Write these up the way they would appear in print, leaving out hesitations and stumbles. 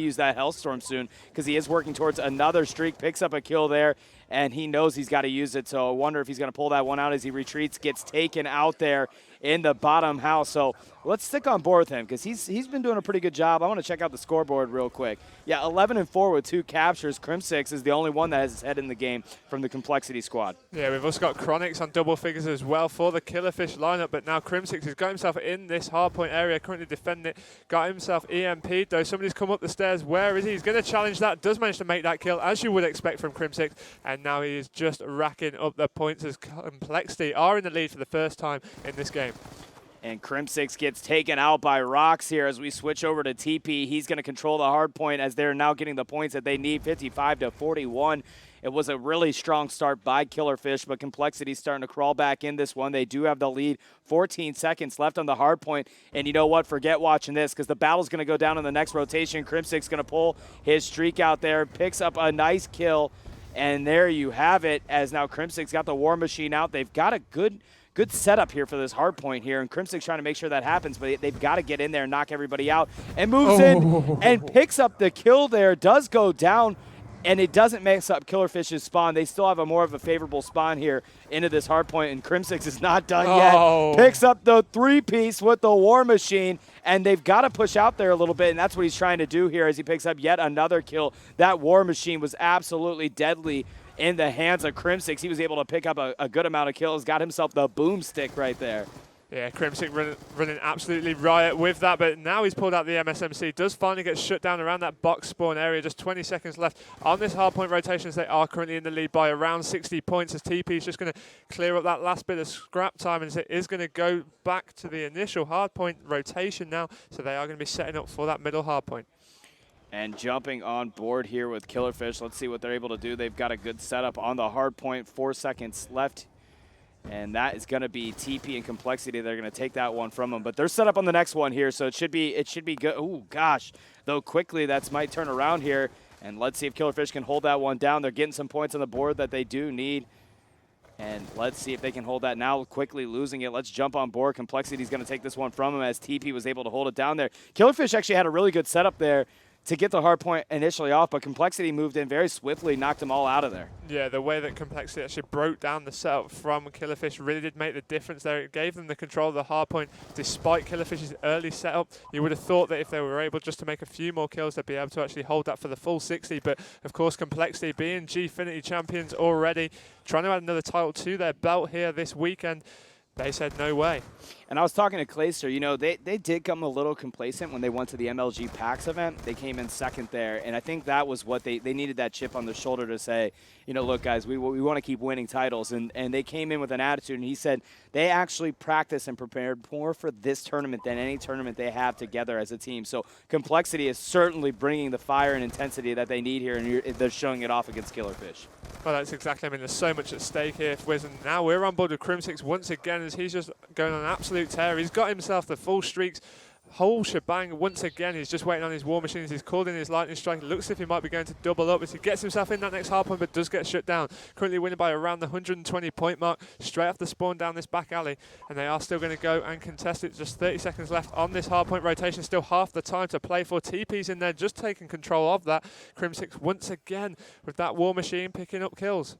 use that Hellstorm soon because he is working towards another streak, picks up a kill there, and he knows he's got to use it. So I wonder if he's going to pull that one out as he retreats, gets taken out there in the bottom house. So let's stick on board with him because he's been doing a pretty good job. I want to check out the scoreboard real quick. Yeah, 11-4 with 2 captures. Crimsix is the only one that has his head in the game from the Complexity squad. Yeah, we've also got Chronix on double figures as well for the Killerfish lineup, but now Crimsix has got himself in this hardpoint area, currently defending it, got himself EMP'd though. Somebody's come up the stairs. Where is he? He's going to challenge that, does manage to make that kill, as you would expect from Crimsix, and now he is just racking up the points as Complexity are in the lead for the first time in this game. And Crimsix gets taken out by Rocks here as we switch over to TP. He's going to control the hard point as they're now getting the points that they need, 55-41. It was a really strong start by Killerfish, but Complexity's starting to crawl back in this one. They do have the lead, 14 seconds left on the hard point. And you know what? Forget watching this because the battle's going to go down in the next rotation. Crimsix going to pull his streak out there, picks up a nice kill. And there you have it, as now Crimsix got the War Machine out. They've got a good setup here for this hard point here, and Crimsix trying to make sure that happens, but they've got to get in there and knock everybody out. And moves in and picks up the kill there, does go down, and it doesn't mess up Killerfish's spawn. They still have a more of a favorable spawn here into this hard point, and Crimsix is not done yet. Picks up the 3-piece with the War Machine, and they've got to push out there a little bit, and that's what he's trying to do here as he picks up yet another kill. That War Machine was absolutely deadly in the hands of Crimsix. He was able to pick up a good amount of kills, got himself the boomstick right there. Yeah, Crimsix running absolutely riot with that, but now he's pulled out the MSMC. Does finally get shut down around that box spawn area. Just 20 seconds left on this hardpoint rotation as they are currently in the lead by around 60 points as TP is just going to clear up that last bit of scrap time, and it is going to go back to the initial hardpoint rotation now, so they are going to be setting up for that middle hardpoint. And jumping on board here with Killerfish. Let's see what they're able to do. They've got a good setup on the hard point, 4 seconds left. And that is going to be TP and Complexity. They're going to take that one from them. But they're set up on the next one here, so it should be good. Oh, gosh. Though quickly, that might turn around here. And let's see if Killerfish can hold that one down. They're getting some points on the board that they do need. And let's see if they can hold that now, quickly losing it. Let's jump on board. Complexity's going to take this one from him as TP was able to hold it down there. Killerfish actually had a really good setup there to get the hard point initially off, but Complexity moved in very swiftly, knocked them all out of there. Yeah, the way that Complexity actually broke down the setup from Killerfish really did make the difference there. It gave them the control of the hard point despite Killerfish's early setup. You would have thought that if they were able just to make a few more kills, they'd be able to actually hold that for the full 60, but of course Complexity being Gfinity champions already, trying to add another title to their belt here this weekend, they said no way. And I was talking to Clayster, you know, they did come a little complacent when they went to the MLG PAX event. They came in second there, and I think that was what they needed, that chip on their shoulder to say, you know, look, guys, we want to keep winning titles. And they came in with an attitude, and he said they actually practiced and prepared more for this tournament than any tournament they have together as a team. So Complexity is certainly bringing the fire and intensity that they need here, and they're showing it off against Killerfish. Well, that's exactly, I mean, there's so much at stake here. And now we're on board with Crimsix once again as he's just going on an absolute tear. He's got himself the full streaks, whole shebang once again. He's just waiting on his War Machines. He's called in his Lightning Strike. It looks as if he might be going to double up as he gets himself in that next hardpoint, but does get shut down. Currently winning by around the 120 point mark, straight off the spawn down this back alley. And they are still going to go and contest it. Just 30 seconds left on this hardpoint rotation. Still half the time to play for. TP's in there, just taking control of that. Crimsix once again with that War Machine picking up kills.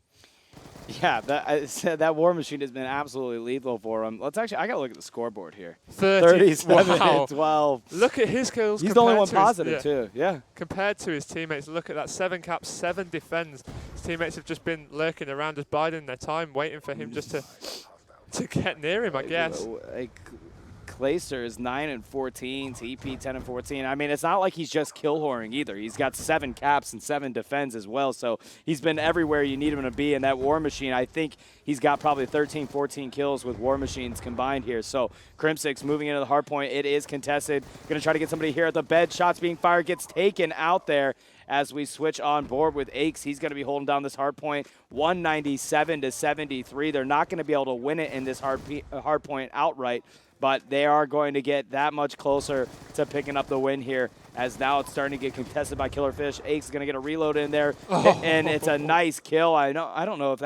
Yeah, that War Machine has been absolutely lethal for him. Let's actually, I got to look at the scoreboard here. 37 wow. 12. Look at his kills. He's the only one positive, too. Yeah. Compared to his teammates, look at that 7 caps, 7 defends. His teammates have just been lurking around, just biding their time, waiting for him just to get near him, I guess. Clayster is 9-14, TP 10-14. I mean, it's not like he's just kill whoring either. He's got 7 caps and 7 defends as well. So he's been everywhere you need him to be. And that War Machine, I think he's got probably 13, 14 kills with War Machines combined here. So Crimsix moving into the hard point. It is contested. Going to try to get somebody here at the bed. Shots being fired. Gets taken out there as we switch on board with Aches. He's going to be holding down this hard point, 197-73. They're not going to be able to win it in this hard point outright, but they are going to get that much closer to picking up the win here, as now it's starting to get contested by Killerfish. Aches is going to get a reload in there, and it's a nice kill. I don't know if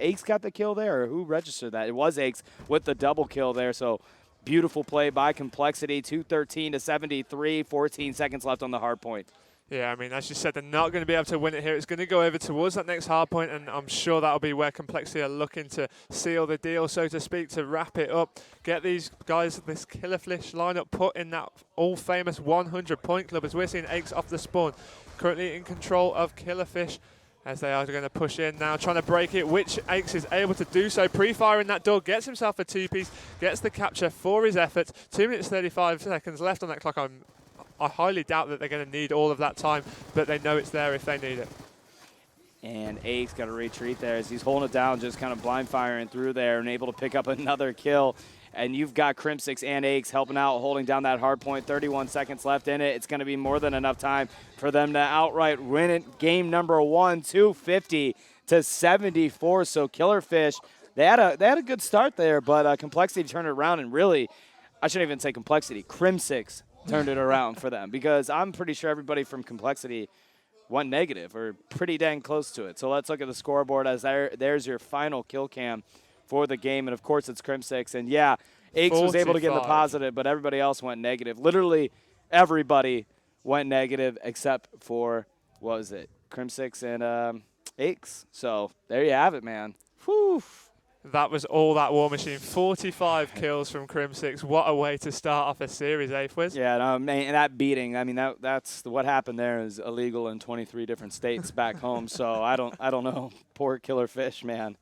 Aches got the kill there or who registered that. It was Aches with the double kill there, so beautiful play by Complexity, 213-73, 14 seconds left on the hard point. Yeah, I mean, as you said, they're not going to be able to win it here. It's going to go over towards that next hard point, and I'm sure that'll be where Complexity are looking to seal the deal, so to speak, to wrap it up. Get these guys, this Killerfish lineup, put in that all-famous 100-point club, as we're seeing Aches off the spawn. Currently in control of Killerfish, as they are going to push in now, trying to break it, which Aches is able to do so. Pre-firing that door, gets himself a two-piece, gets the capture for his efforts. 2 minutes 35 seconds left on that clock. I highly doubt that they're going to need all of that time, but they know it's there if they need it. And Aches got to retreat there as he's holding it down, just kind of blind firing through there and able to pick up another kill. And you've got Crimsix and Aches helping out, holding down that hard point. 31 seconds left in it. It's going to be more than enough time for them to outright win it. Game number 1, 250 to 74. So Killerfish, they had a good start there, but Complexity turned it around, and really, I shouldn't even say Complexity, Crimsix turned it around for them, because I'm pretty sure everybody from Complexity went negative or pretty dang close to it. So let's look at the scoreboard as there's your final kill cam for the game. And, of course, it's Crimsix. And, yeah, Aches was able to get in the positive, but everybody else went negative. Literally everybody went negative except for, what was it, Crimsix and Aches. So there you have it, man. Whew. That was all that War Machine. 45 kills from Crimsix. What a way to start off a series, Wiz? Yeah, no, man, and that beating, I mean, that's what happened there is illegal in 23 different states back home. So I don't know. Poor Killerfish, man.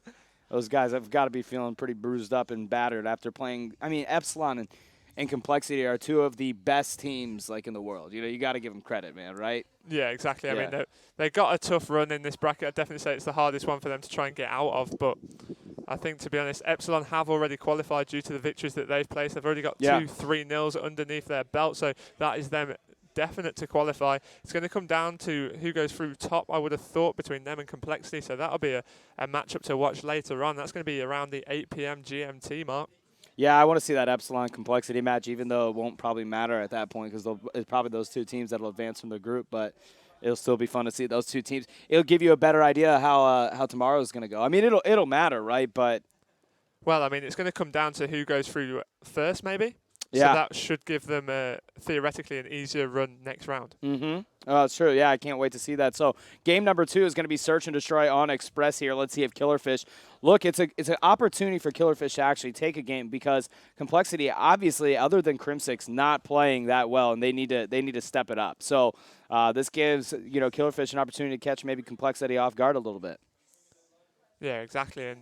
Those guys have got to be feeling pretty bruised up and battered after playing. I mean, Epsilon and Complexity are two of the best teams like in the world. You know, you got to give them credit, man, right? Yeah, exactly. Yeah. I mean, they got a tough run in this bracket. I'd definitely say it's the hardest one for them to try and get out of, but I think, to be honest, Epsilon have already qualified due to the victories that they've placed. They've already got 2 3-0s underneath their belt, so that is them definite to qualify. It's going to come down to who goes through top, I would have thought, between them and Complexity, so that'll be a matchup to watch later on. That's going to be around the 8 p.m. GMT mark. Yeah, I want to see that Epsilon Complexity match, even though it won't probably matter at that point because it's probably those two teams that will advance from the group, but it'll still be fun to see those two teams. It'll give you a better idea how tomorrow's going to go. I mean, it'll matter, right? But well, I mean, it's going to come down to who goes through first, maybe. Yeah. So that should give them, theoretically, an easier run next round. Mm-hmm. Oh, it's true. Yeah, I can't wait to see that. So game number 2 is going to be Search and Destroy on Express here. Let's see if Killerfish. Look, it's an opportunity for Killerfish to actually take a game because Complexity, obviously, other than Crimsix, not playing that well, and they need to step it up. So this gives Killerfish an opportunity to catch maybe Complexity off guard a little bit. Yeah, exactly. And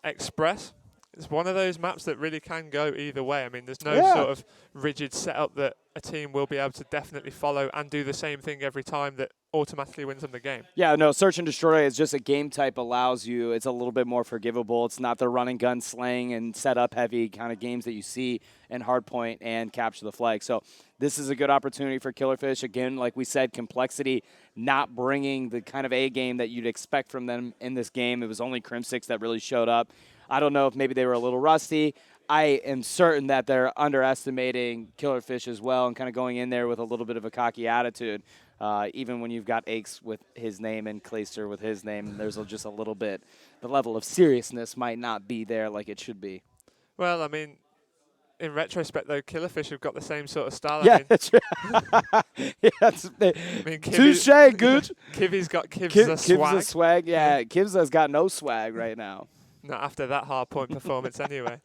Express, it's one of those maps that really can go either way. I mean, there's no sort of rigid setup that a team will be able to definitely follow and do the same thing every time that automatically wins them the game. Yeah, no, Search and Destroy is just a game type allows you. It's a little bit more forgivable. It's not the run and gun slaying and setup heavy kind of games that you see in Hardpoint and Capture the Flag. So this is a good opportunity for Killerfish. Again, like we said, Complexity not bringing the kind of A game that you'd expect from them in this game. It was only Crimsix that really showed up. I don't know if maybe they were a little rusty. I am certain that they're underestimating Killerfish as well and kind of going in there with a little bit of a cocky attitude. Even when you've got Aches with his name and Clayster with his name, there's just a little bit. The level of seriousness might not be there like it should be. Well, I mean, in retrospect, though, Killerfish have got the same sort of style. Yeah, I mean, that's right. Touche, good. Kivvy's got Kiv's swag. Kiv's a swag. Yeah, Kiv's has got no swag right now. Not after that hard point performance anyway.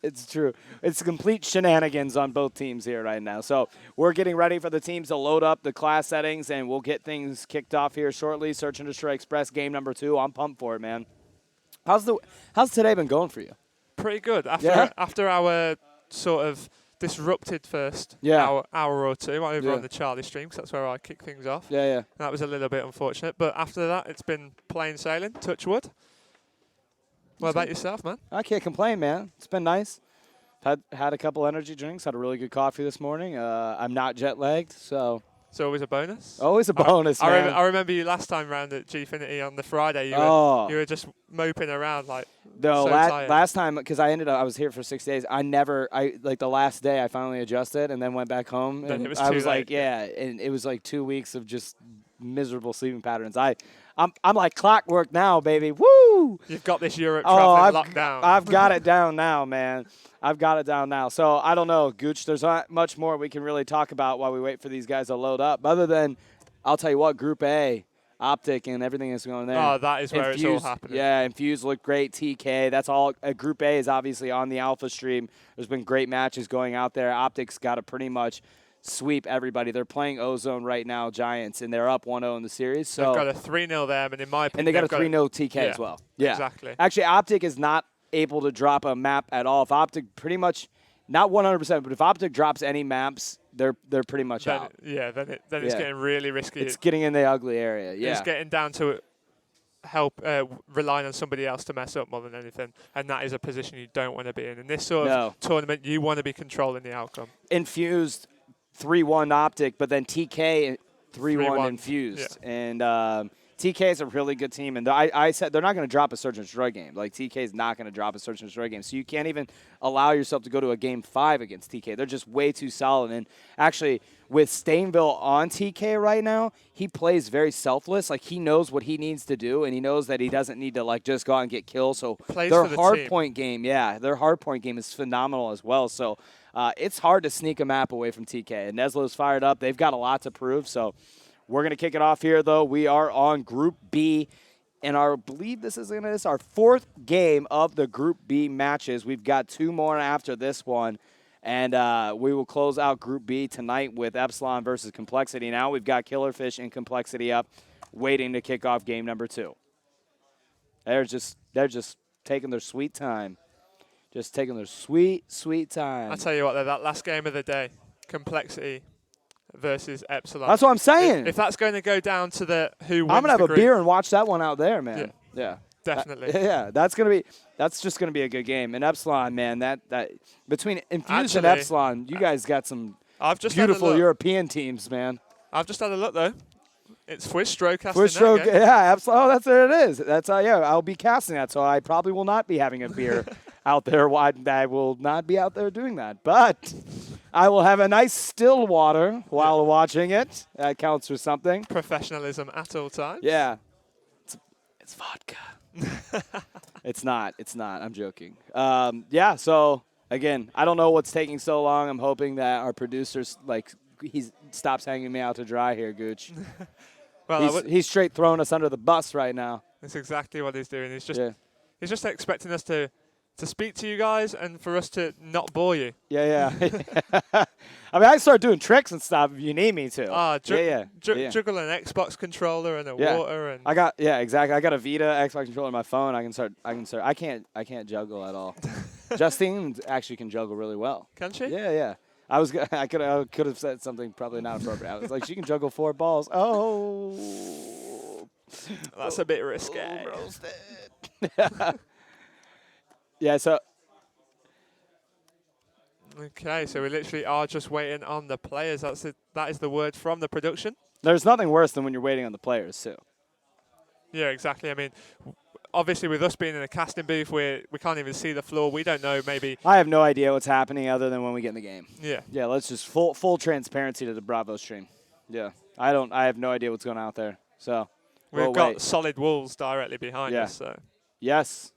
It's true. It's complete shenanigans on both teams here right now. So we're getting ready for the teams to load up the class settings, and we'll get things kicked off here shortly. Search and Destroy Express game number 2. I'm pumped for it, man. How's today been going for you? Pretty good. After our sort of disrupted first hour or two over on the Charlie stream, because that's where I kick things off. Yeah. That was a little bit unfortunate. But after that, it's been plain sailing, touch wood. What about yourself, man? I can't complain, man. It's been nice. Had a couple energy drinks. Had a really good coffee this morning. I'm not jet lagged, so it's always a bonus. Always a bonus, man. I remember you last time round at Gfinity on the Friday. You were just moping around like. No, so last time because I was here for 6 days. The last day I finally adjusted and then went back home. Then and it was I too was late. and it was like 2 weeks of just miserable sleeping patterns. I'm like clockwork now, baby. Woo! You've got this Europe traveling locked down. I've got it down now, man. I've got it down now. So I don't know, Gooch. There's not much more we can really talk about while we wait for these guys to load up. Other than, I'll tell you what, Group A, Optic and everything is going there. Oh, that is where it's all happening. Yeah, Infused looked great. TK, that's all. Group A is obviously on the Alpha stream. There's been great matches going out there. Optic's got to pretty much sweep everybody. They're playing Ozone right now, Giants, and they're up 1-0 in the series. So they've got a 3-0 there, but in my opinion, and they got a 3-0 TK as well. Yeah, exactly. Actually, Optic is not able to drop a map at all. If Optic pretty much, not 100%, but if Optic drops any maps, they're pretty much out. Yeah, then it's getting really risky. It's getting in the ugly area. Yeah, it's getting down to relying on somebody else to mess up more than anything, and that is a position you don't want to be in. In this sort of tournament, you want to be controlling the outcome. Infused 3-1 Optic, but then TK 3-1 Infused. Yeah. And TK is a really good team. And I said they're not going to drop a Search and Destroy game. Like, TK is not going to drop a Search and Destroy game. So you can't even allow yourself to go to a Game 5 against TK. They're just way too solid. And actually, with Stainville on TK right now, he plays very selfless. Like, he knows what he needs to do, and he knows that he doesn't need to, like, just go out and get kills. So their hardpoint game, their hardpoint game is phenomenal as well. So it's hard to sneak a map away from TK. And Neslo's fired up. They've got a lot to prove. So we're going to kick it off here, though. We are on Group B, and I believe this is our fourth game of the Group B matches. We've got two more after this one, and we will close out Group B tonight with Epsilon versus Complexity. Now we've got Killerfish and Complexity up, waiting to kick off game number 2. They're just taking their sweet time. Just taking their sweet, sweet time. I'll tell you what, though, that last game of the day, Complexity versus Epsilon. That's what I'm saying. If that's going to go down to the who wins I'm going to have a beer and watch that one out there, man. Yeah. Definitely. That's just going to be a good game. And Epsilon, man, that between Infused and Epsilon, you guys got some beautiful European teams, man. I've just had a look, though. It's Fwishstroke casting Fwishstroke, Epsilon. Oh, that's what it is. That's I'll be casting that, so I probably will not be having a beer out there. I will not be out there doing that, but I will have a nice still water while watching it. That counts for something. Professionalism at all times. Yeah. It's vodka. It's not. I'm joking. So, again, I don't know what's taking so long. I'm hoping that our producer's, he stops hanging me out to dry here, Gooch. Well, he's straight throwing us under the bus right now. That's exactly what he's doing. He's just expecting us to speak to you guys and for us to not bore you. Yeah. I mean, I start doing tricks and stuff if you need me to. Juggle an Xbox controller and a water and. Exactly. I got a Vita Xbox controller on my phone. I can't juggle at all. Justine actually can juggle really well. Can she? Yeah. I could have said something probably not appropriate. I was like, she can juggle 4 balls. Oh. That's a bit risque. Roasted. Yeah, so. Okay, so we literally are just waiting on the players. That is the word from the production. There's nothing worse than when you're waiting on the players, too. Yeah, exactly. I mean, obviously with us being in a casting booth, we can't even see the floor. We don't know, maybe. I have no idea what's happening other than when we get in the game. Yeah. Yeah, let's just full transparency to the Bravo stream. Yeah. I have no idea what's going on out there. So we've got solid walls directly behind us. So. Yes.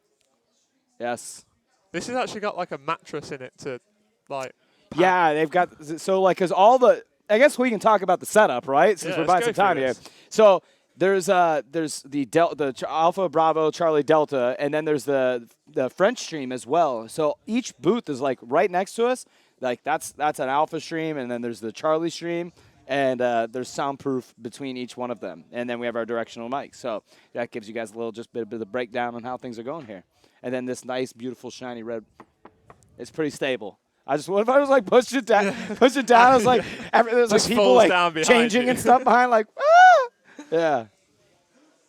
This has actually got like a mattress in it to pack. Yeah, they've got because all the I guess we can talk about the setup, right? Since we're buying some time here. So there's the Alpha Bravo Charlie Delta, and then there's the French stream as well. So each booth is like right next to us. Like that's an Alpha stream, and then there's the Charlie stream, and there's soundproof between each one of them. And then we have our directional mic. So that gives you guys a little bit of the breakdown on how things are going here. And then this nice, beautiful, shiny red. It's pretty stable. What if I was like push it down? I was like, there's like people like changing and stuff behind, like, yeah.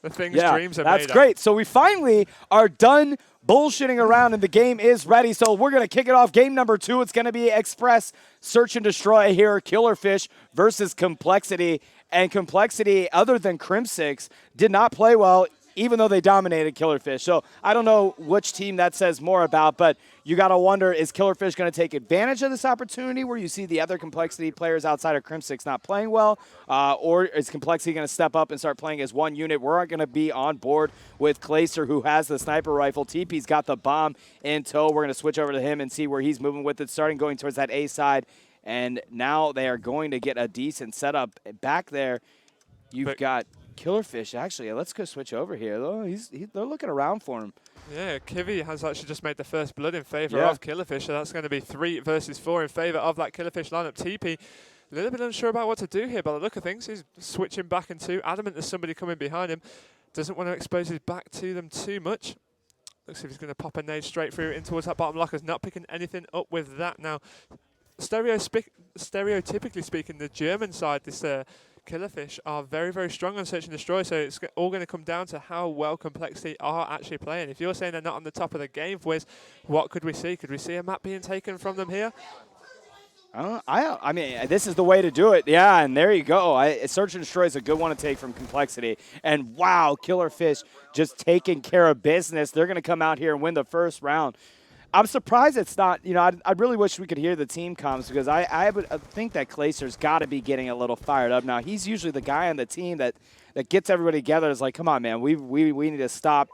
The things dreams are made. That's great. So we finally are done bullshitting around, and the game is ready. So we're gonna kick it off. Game number 2. It's gonna be Express Search and Destroy here. Killerfish versus Complexity. And Complexity, other than Crimsix, did not play well even though they dominated Killerfish. So I don't know which team that says more about, but you got to wonder, is Killerfish going to take advantage of this opportunity where you see the other Complexity players outside of Crimsix not playing well, or is Complexity going to step up and start playing as one unit? We're going to be on board with Clayster, who has the sniper rifle. TP's got the bomb in tow. We're going to switch over to him and see where he's moving with it, starting going towards that A side. And now they are going to get a decent setup back there. You've got Killerfish. Actually, let's go switch over here. Oh, they're looking around for him. Yeah, Kivy has actually just made the first blood in favor of Killerfish, so that's going to be 3 versus 4 in favor of that Killerfish lineup. TP, a little bit unsure about what to do here, by the look of things. He's switching back into, adamant there's somebody coming behind him. Doesn't want to expose his back to them too much. Looks like he's going to pop a nade straight through in towards that bottom locker. Not picking anything up with that now. Stereotypically speaking, the German side, this Killerfish, are very, very strong on search and destroy, so it's all going to come down to how well Complexity are actually playing. If you're saying they're not on the top of the game, Wiz, what could we see? Could we see a map being taken from them here? I mean, this is the way to do it. Yeah, and there you go. Search and destroy is a good one to take from Complexity. And wow, Killerfish just taking care of business. They're going to come out here and win the first round. I'm surprised it's not, I really wish we could hear the team comms, because I would think that Clayster's got to be getting a little fired up. Now, he's usually the guy on the team that gets everybody together. It's like, come on, man, we need to stop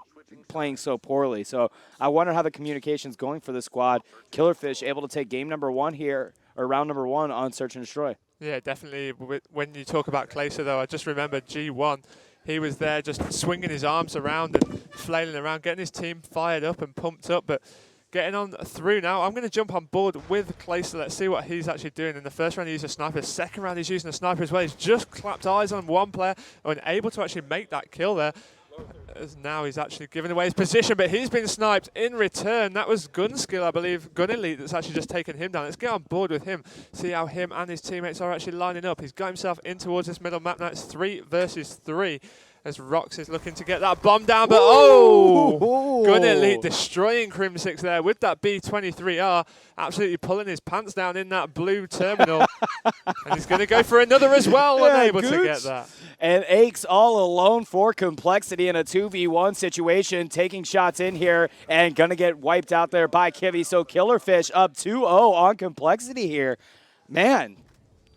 playing so poorly. So I wonder how the communication's going for the squad. Killerfish able to take game number 1 here, or round number 1 on Search and Destroy. Yeah, definitely. When you talk about Clayster, though, I just remember G1. He was there just swinging his arms around and flailing around, getting his team fired up and pumped up. But getting on through now, I'm going to jump on board with Clayster. Let's see what he's actually doing. In the first round, he used a sniper. The second round, he's using a sniper as well. He's just clapped eyes on one player and able to actually make that kill there. As now he's actually giving away his position, but he's been sniped in return. That was Gun Skill, I believe, Gun Elite, that's actually just taken him down. Let's get on board with him, see how him and his teammates are actually lining up. He's got himself in towards this middle map now. It's 3 versus 3. As Rox is looking to get that bomb down, but Gun Elite destroying Crimsix there with that B23R, absolutely pulling his pants down in that blue terminal. And he's going to go for another as well, unable to get that. And Aches all alone for Complexity in a 2v1 situation, taking shots in here and going to get wiped out there by Kivy. So Killerfish up 2-0 on Complexity here. Man,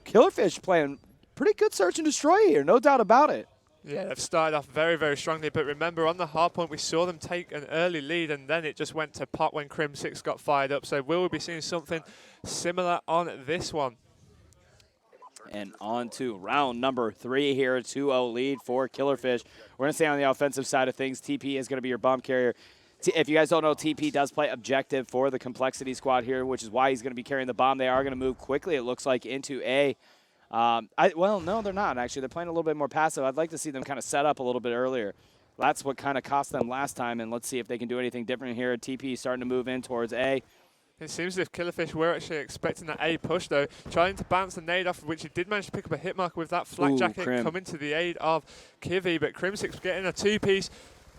Killerfish playing pretty good search and destroy here, no doubt about it. Yeah, they've started off very, very strongly, but remember, on the hardpoint, we saw them take an early lead, and then it just went to pot when Crim6 got fired up. So will we be seeing something similar on this one? And on to round number 3 here, 2-0 lead for Killerfish. We're going to stay on the offensive side of things. TP is going to be your bomb carrier. If you guys don't know, TP does play objective for the Complexity squad here, which is why he's going to be carrying the bomb. They are going to move quickly, it looks like, into A. Well, no, they're not, actually. They're playing a little bit more passive. I'd like to see them kind of set up a little bit earlier. That's what kind of cost them last time, and let's see if they can do anything different here. TP starting to move in towards A. It seems as if Killerfish were actually expecting that A push, though, trying to bounce the nade off, which he did manage to pick up a hit marker with that flak jacket coming to the aid of Kivy, but Crim6 getting a 2-piece.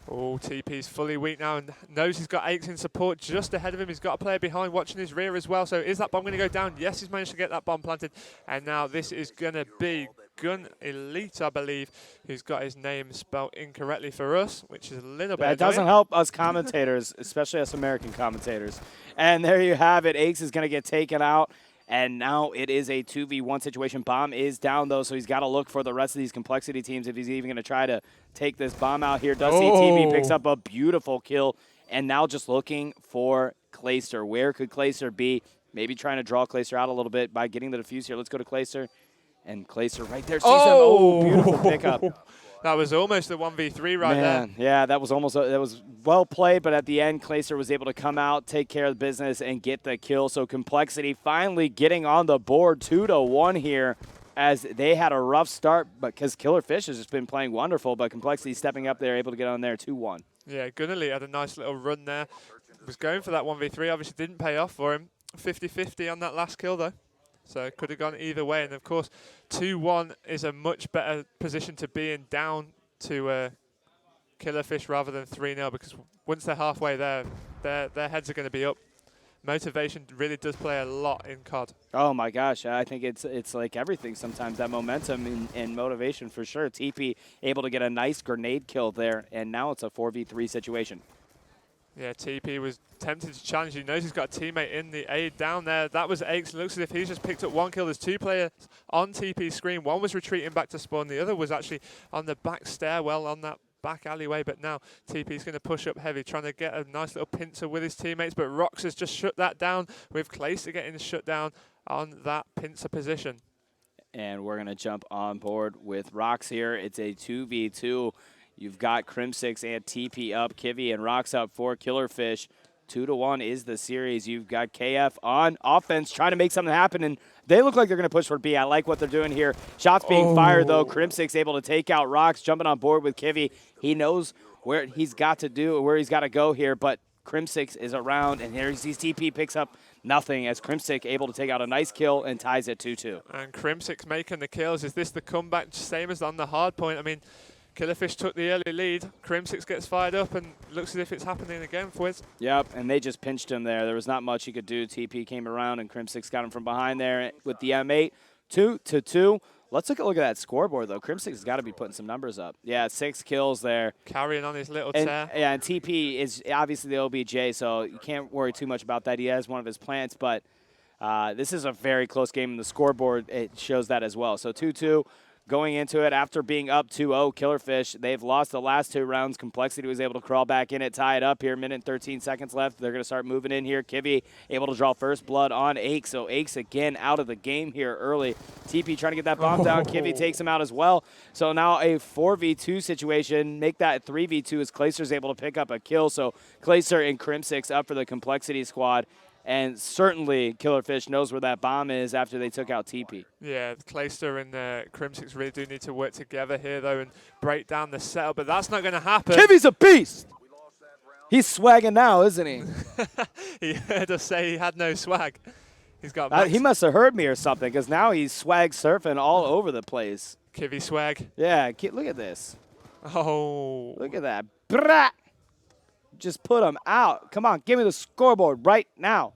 Oh, TP's fully weak now and knows he's got Aches in support just ahead of him. He's got a player behind watching his rear as well. So is that bomb going to go down? Yes, he's managed to get that bomb planted. And now this is going to be Gun Elite, I believe, who's got his name spelled incorrectly for us, which is a little bit annoying. It doesn't help us commentators, especially us American commentators. And there you have it. Aches is going to get taken out. And now it is a 2v1 situation. Bomb is down, though, so he's got to look for the rest of these Complexity teams if he's even going to try to take this bomb out here. Does see TP picks up a beautiful kill, and now just looking for Clayster. Where could Clayster be? Maybe trying to draw Clayster out a little bit by getting the defuse here. Let's go to Clayster. And Clayster right there sees him. Oh, beautiful pickup. That was almost a 1v3 right there. Yeah, that was almost that was well played, but at the end, Clayster was able to come out, take care of the business, and get the kill. So Complexity finally getting on the board 2-1 here, as they had a rough start, but because Killerfish has just been playing wonderful, but Complexity stepping up there, able to get on there 2-1. Yeah, Gunnelly had a nice little run there. Was going for that 1v3, obviously didn't pay off for him. 50-50 on that last kill, though. So it could have gone either way. And, of course, 2-1 is a much better position to be in, down to Killerfish rather than 3-0, because once they're halfway there, their heads are going to be up. motivation really does play a lot in COD. Oh my gosh, I think it's like everything sometimes, that momentum and motivation for sure. TP able to get a nice grenade kill there, and now it's a 4v3 situation. Yeah, TP was tempted to challenge. He knows he's got a teammate in the aid down there. That was Aches. Looks as if he's just picked up one kill. There's 2 players on TP's screen. One was retreating back to spawn. The other was actually on the back stairwell on that back alleyway. But now TP's going to push up heavy, trying to get a nice little pincer with his teammates. But Rox has just shut that down with Clayster getting shut down on that pincer position. And we're going to jump on board with Rox here. It's a 2v2. You've got Crimsix and TP up, Kivy and Rox up for Killerfish. 2-1 is the series. You've got KF on offense trying to make something happen, and they look like they're going to push for B. I like what they're doing here. Shots being fired, though. Crimsix able to take out Rox, jumping on board with Kivy. He knows where he's got to do, where he's got to go here, but Crimsix is around, and here he sees TP picks up nothing as Crimsix able to take out a nice kill and ties it 2-2. And Crimsix making the kills. Is this the comeback, same as on the hard point? I mean, Killerfish took the early lead. Crimsix gets fired up and looks as if it's happening again for Wiz. Yep, and they just pinched him there. There was not much he could do. TP came around and Crimsix got him from behind there with the M8. 2-2. Let's take a look at that scoreboard, though. Crimsix has got to be putting some numbers up. Yeah, 6 kills there. Carrying on his little tear. Yeah, and TP is obviously the OBJ, so you can't worry too much about that. He has one of his plants, but this is a very close game, and the scoreboard, it shows that as well. So 2-2. Going into it after being up 2-0, Killerfish, they've lost the last 2 rounds. Complexity was able to crawl back in it, tie it up here. Minute and 13 seconds left. They're going to start moving in here. Kivy able to draw first blood on Aches. So Aches again out of the game here early. TP trying to get that bomb down. Kivy takes him out as well. So now a 4v2 situation. Make that 3v2 as Clayster's able to pick up a kill. So Clayster and Crimsix up for the Complexity squad. And certainly Killerfish knows where that bomb is after they took out TP. Yeah, Clayster and Crimsix really do need to work together here, though, and break down the setup, but that's not going to happen. Kivy's a beast! He's swagging now, isn't he? He heard us say he had no swag. He's got he must have heard me or something, because now he's swag surfing all over the place. Kivy swag. Yeah, look at this. Oh. Look at that. Brat! Just put him out. Come on, give me the scoreboard right now.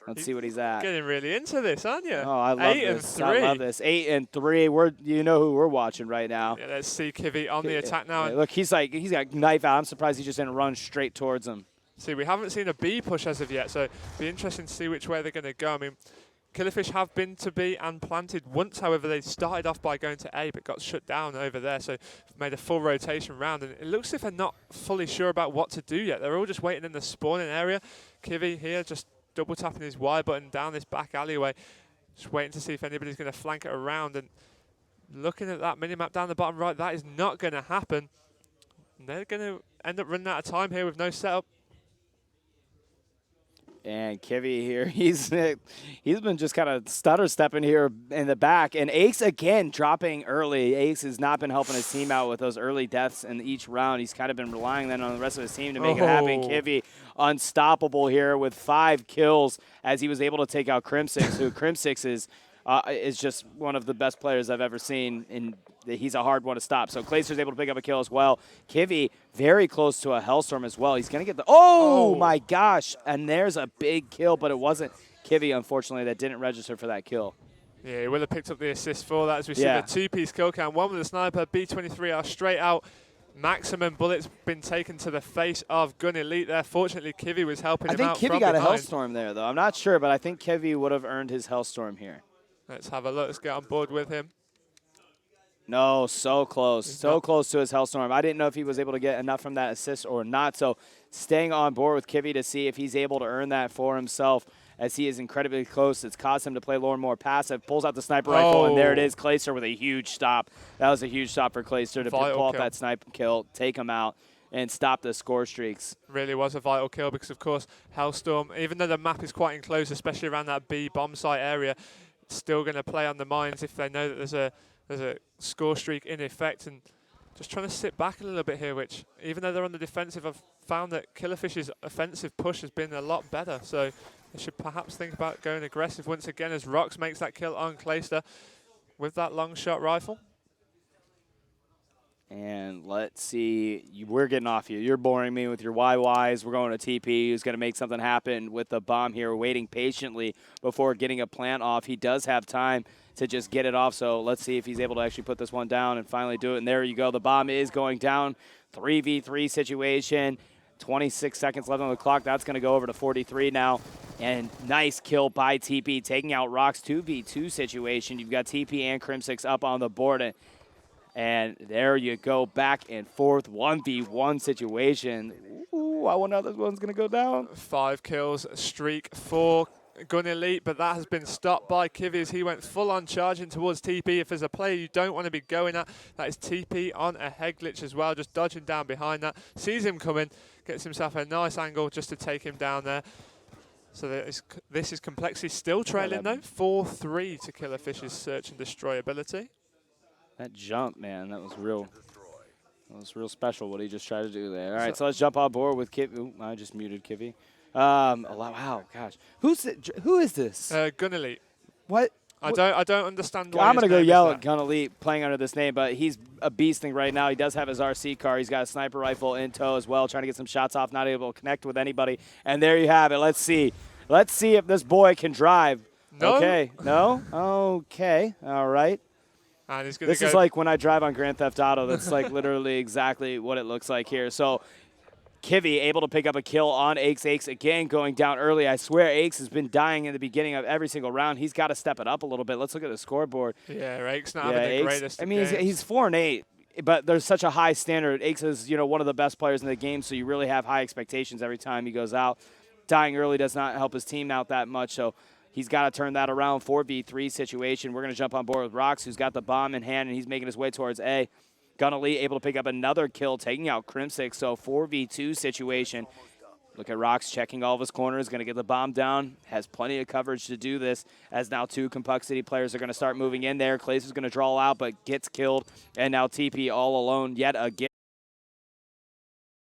Let's see what he's at. Getting really into this, aren't you? Oh, I love this. I love this. 8-3. You know who we're watching right now. Yeah, let's see Kivy on the attack now. Yeah, look, he's got knife out. I'm surprised he just didn't run straight towards him. See, we haven't seen a B push as of yet, so it'll be interesting to see which way they're going to go. I mean, Killerfish have been to B and planted once, however, they started off by going to A but got shut down over there, so made a full rotation round. And it looks as if they're not fully sure about what to do yet. They're all just waiting in the spawning area. Kivy here just double tapping his Y button down this back alleyway, just waiting to see if anybody's going to flank it around. And looking at that minimap down the bottom right, that is not going to happen. And they're going to end up running out of time here with no setup. And Kivy here, he's been just kind of stutter stepping here in the back. And Aches again dropping early. Aches has not been helping his team out with those early deaths in each round. He's kind of been relying then on the rest of his team to make it happen. Kivy unstoppable here with 5 kills as he was able to take out Crimsix, who Crimsix is just one of the best players I've ever seen, and he's a hard one to stop. So Clayster's able to pick up a kill as well. Kivy very close to a Hellstorm as well. He's going to get the – oh, my gosh. And there's a big kill, but it wasn't Kivy, unfortunately, that didn't register for that kill. Yeah, he will have picked up the assist for that as we see the 2-piece kill count. One with the sniper, B23 are straight out. Maximum bullets been taken to the face of Gun Elite there. Fortunately, Kivy was helping him out from behind. I think Kivy got a Hellstorm there, though. I'm not sure, but I think Kivy would have earned his Hellstorm here. Let's have a look. Let's get on board with him. No, so close. So close to his Hellstorm. I didn't know if he was able to get enough from that assist or not. So staying on board with Kivy to see if he's able to earn that for himself, as he is incredibly close. It's caused him to play more and more passive. Pulls out the sniper rifle, and there it is. Clayster with a huge stop. That was a huge stop for Clayster to pull off that sniper kill, take him out, and stop the score streaks. Really was a vital kill because, of course, Hellstorm, even though the map is quite enclosed, especially around that B bomb site area, still going to play on the mines if they know that there's a score streak in effect, and just trying to sit back a little bit here, which even though they're on the defensive, I've found that Killerfish's offensive push has been a lot better, so they should perhaps think about going aggressive once again as Rox makes that kill on Clayster with that long shot rifle. And let's see. We're getting off you. You're boring me with your YYs. We're going to TP, who's going to make something happen with the bomb here, waiting patiently before getting a plant off. He does have time to just get it off, so let's see if he's able to actually put this one down and finally do it. And there you go. The bomb is going down. 3v3 situation. 26 seconds left on the clock. That's going to go over to 43 now. And nice kill by TP, taking out Rock's 2v2 situation. You've got TP and Crimsix up on the board. And there you go, back and forth, 1v1 situation. Ooh, I wonder how this one's going to go down. 5 kills streak for Gun Elite, but that has been stopped by Kivy as he went full on charging towards TP. If there's a player you don't want to be going at, that is TP on a head glitch as well, just dodging down behind that. Sees him coming, gets himself a nice angle just to take him down there. So this is Complexity still trailing though, 4-3 to Killerfish's search and destroy ability. That jump, man, that was real special what he just tried to do there. All right, so let's jump on board with Kivy. Ooh, I just muted Kivy. Wow, gosh. Who is this? Gun Elite. What? I don't understand why I'm going to go yell at Gun Elite playing under this name, but he's a beasting right now. He does have his RC car. He's got a sniper rifle in tow as well, trying to get some shots off, not able to connect with anybody. And there you have it. Let's see. Let's see if this boy can drive. No. Okay. No? Okay. All right. And he's This is like when I drive on Grand Theft Auto. That's like literally exactly what it looks like here. So Kivy able to pick up a kill on Aches. Aches again going down early. I swear Aches has been dying in the beginning of every single round. He's got to step it up a little bit. Let's look at the scoreboard. Yeah, Aches not having the greatest. I mean, he's 4-8, but there's such a high standard. Aches is one of the best players in the game, so you really have high expectations every time he goes out. Dying early does not help his team out that much, so he's got to turn that around. 4v3 situation. We're going to jump on board with Rox, who's got the bomb in hand, and he's making his way towards A. Gun Elite able to pick up another kill, taking out Crimsix, so 4v2 situation. Look at Rox checking all of his corners, going to get the bomb down, has plenty of coverage to do this, as now 2 Complexity players are going to start moving in there. Clays is going to draw out, but gets killed, and now TP all alone yet again.